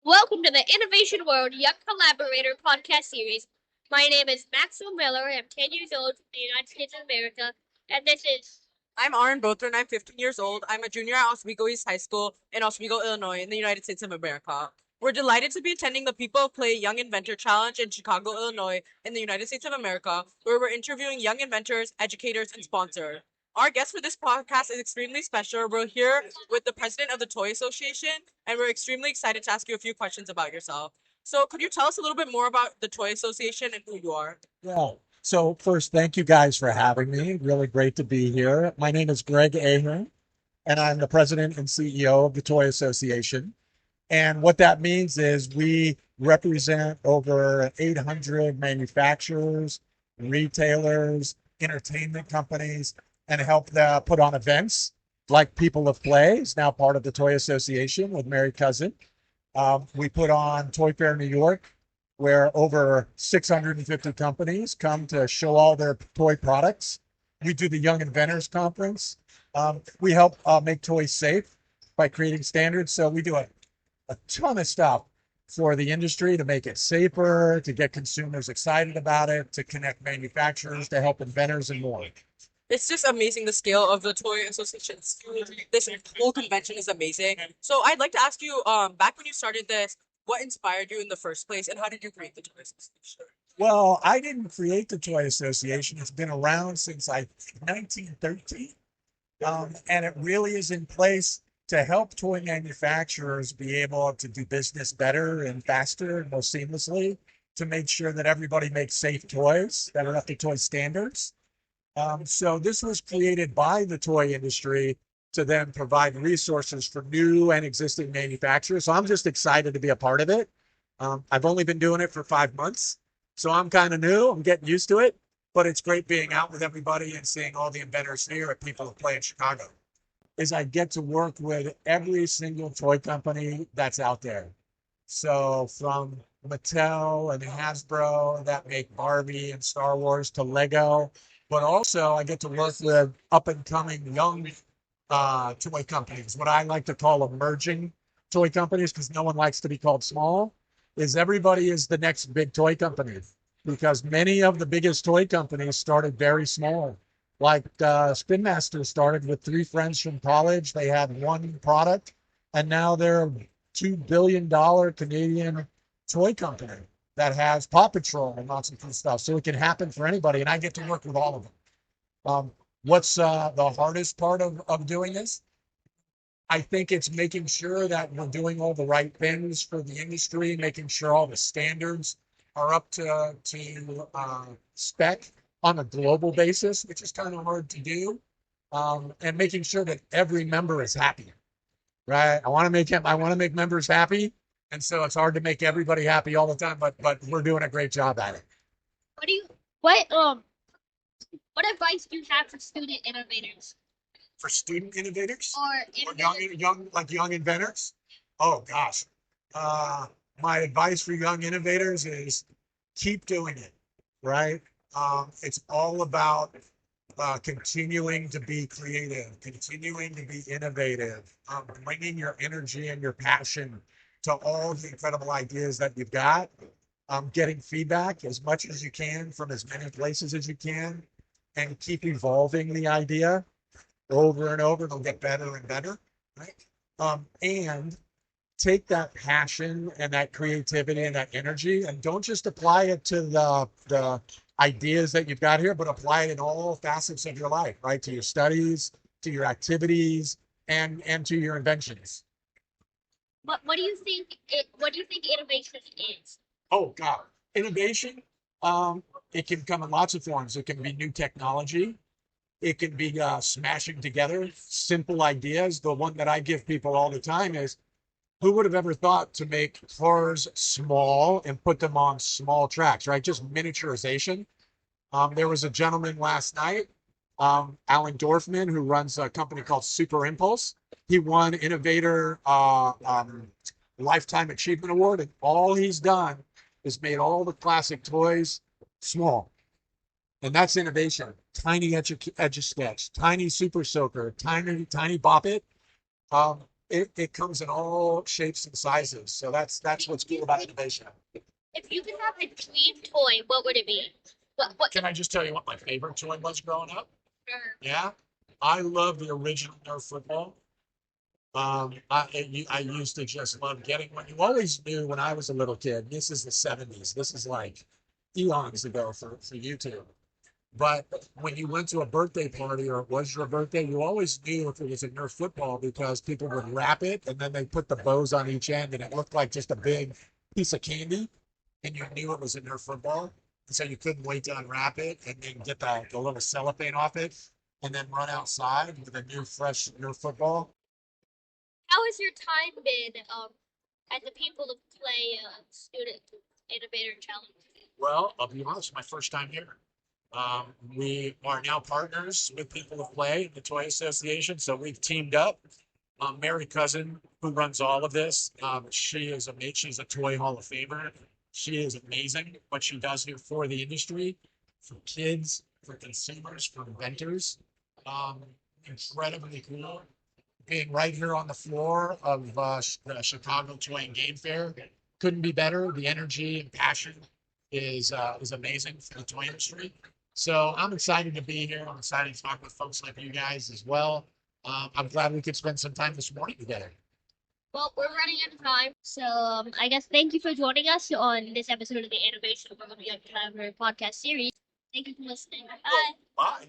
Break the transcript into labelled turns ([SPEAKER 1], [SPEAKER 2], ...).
[SPEAKER 1] Welcome to the Innovation World Young Collaborator podcast series. My name is Maxwell Miller. I'm 10 years old from the United States of America, and this is
[SPEAKER 2] I'm Ahearn Bothra, and I'm 15 years old. I'm a junior at Oswego East High School in Oswego, Illinois, in the United States of America. We're delighted to be attending the People of Play Young Inventor Challenge in Chicago, Illinois, in the United States of America, where we're interviewing young inventors, educators, and sponsors. Our guest for this podcast is extremely special. We're here with the president of the Toy Association, and we're extremely excited to ask you a few questions about yourself. So, could you tell us a little bit more about the Toy Association and who you are?
[SPEAKER 3] Yeah. So first, thank you guys for having me. Really great to be here. My name is Greg Ahearn, and I'm the president and CEO of the Toy Association. And what that means is we represent over 800 manufacturers, retailers, entertainment companies, and help them put on events like People of Play is now part of the Toy Association with Mary Cousin. We put on Toy Fair New York, where over 650 companies come to show all their toy products. We do the Young Inventors Conference. We help make toys safe by creating standards. So we do a ton of stuff for the industry to make it safer, to get consumers excited about it, to connect manufacturers, to help inventors, and more.
[SPEAKER 2] It's just amazing the scale of the Toy Association. This whole convention is amazing. So I'd like to ask you, back when you started this, what inspired you in the first place, and how did you create the Toy Association?
[SPEAKER 3] Well, I didn't create the Toy Association. It's been around since 1913. And it really is in place to help toy manufacturers be able to do business better and faster and more seamlessly, to make sure that everybody makes safe toys that are up to toy standards. So this was created by the toy industry to then provide resources for new and existing manufacturers. So I'm just excited to be a part of it. I've only been doing it for 5 months, so I'm kind of new. I'm getting used to it, but it's great being out with everybody and seeing all the inventors here at People of Play in Chicago. Is I get to work with every single toy company that's out there. So from Mattel and Hasbro that make Barbie and Star Wars to Lego, but also I get to work with up and coming young toy companies, what I like to call emerging toy companies, because no one likes to be called small, is everybody is the next big toy company, because many of the biggest toy companies started very small. Like Spin Master started with three friends from college. They had one product, and now they're a $2 billion Canadian toy company that has Paw Patrol and lots of cool stuff. So it can happen for anybody, and I get to work with all of them. What's the hardest part of doing this? I think it's making sure that we're doing all the right things for the industry, making sure all the standards are up to spec on a global basis, which is kind of hard to do, and making sure that every member is happy. Right? I want to make members happy, and so it's hard to make everybody happy all the time. But we're doing a great job at it.
[SPEAKER 1] what do you what advice do you have for student innovators
[SPEAKER 3] For student innovators
[SPEAKER 1] or
[SPEAKER 3] or young
[SPEAKER 1] innovators?
[SPEAKER 3] young inventors. Oh gosh, uh, my advice for young innovators is keep doing it. Right? It's all about continuing to be creative, continuing to be innovative, bringing your energy and your passion to all the incredible ideas that you've got, getting feedback as much as you can from as many places as you can, and keep evolving the idea over and over. It'll get better and better, right? And take that passion and that creativity and that energy, and don't just apply it to the ideas that you've got here, but apply it in all facets of your life, right? To your studies, to your activities, and to your inventions.
[SPEAKER 1] What do you think innovation is?
[SPEAKER 3] Oh God, innovation. It can come in lots of forms. It can be new technology. It can be smashing together simple ideas. The one that I give people all the time is, who would have ever thought to make cars small and put them on small tracks, right? Just miniaturization. There was a gentleman last night, Alan Dorfman, who runs a company called Super Impulse. He won Innovator Lifetime Achievement Award, and all he's done is made all the classic toys small. And that's innovation. Tiny etch a sketch, tiny super soaker, tiny bop it. it comes in all shapes and sizes. So that's what's cool about innovation.
[SPEAKER 1] If you could have a dream toy, what would it be? What?
[SPEAKER 3] Can I just tell you what my favorite toy was growing up?
[SPEAKER 1] Sure.
[SPEAKER 3] Yeah, I love the original Nerf football. I used to just love getting one. You always knew when I was a little kid. This is the '70s. This is like eons ago for you two. But when you went to a birthday party or it was your birthday, you always knew if it was a Nerf football because people would wrap it and then they put the bows on each end and it looked like just a big piece of candy. And you knew it was a Nerf football. And so you couldn't wait to unwrap it and then get the little cellophane off it and then run outside with a new, fresh Nerf football.
[SPEAKER 1] How has your time been as a People to Play Student Innovator Challenge?
[SPEAKER 3] Well, I'll be honest, my first time here. We are now partners with People of Play, the Toy Association. So we've teamed up. Mary Cousin, who runs all of this, she is amazing. She's a Toy Hall of Famer. She is amazing what she does here for the industry, for kids, for consumers, for inventors. Um, Incredibly cool. Being right here on the floor of the Chicago Toy and Game Fair couldn't be better. The energy and passion is amazing for the toy industry. So I'm excited to be here. I'm excited to talk with folks like you guys as well. I'm glad we could spend some time this morning together.
[SPEAKER 1] Well, we're running out of time, so I guess thank you for joining us on this episode of the Innovation World Young Collaborator podcast series. Thank you for listening. Bye.
[SPEAKER 3] Bye.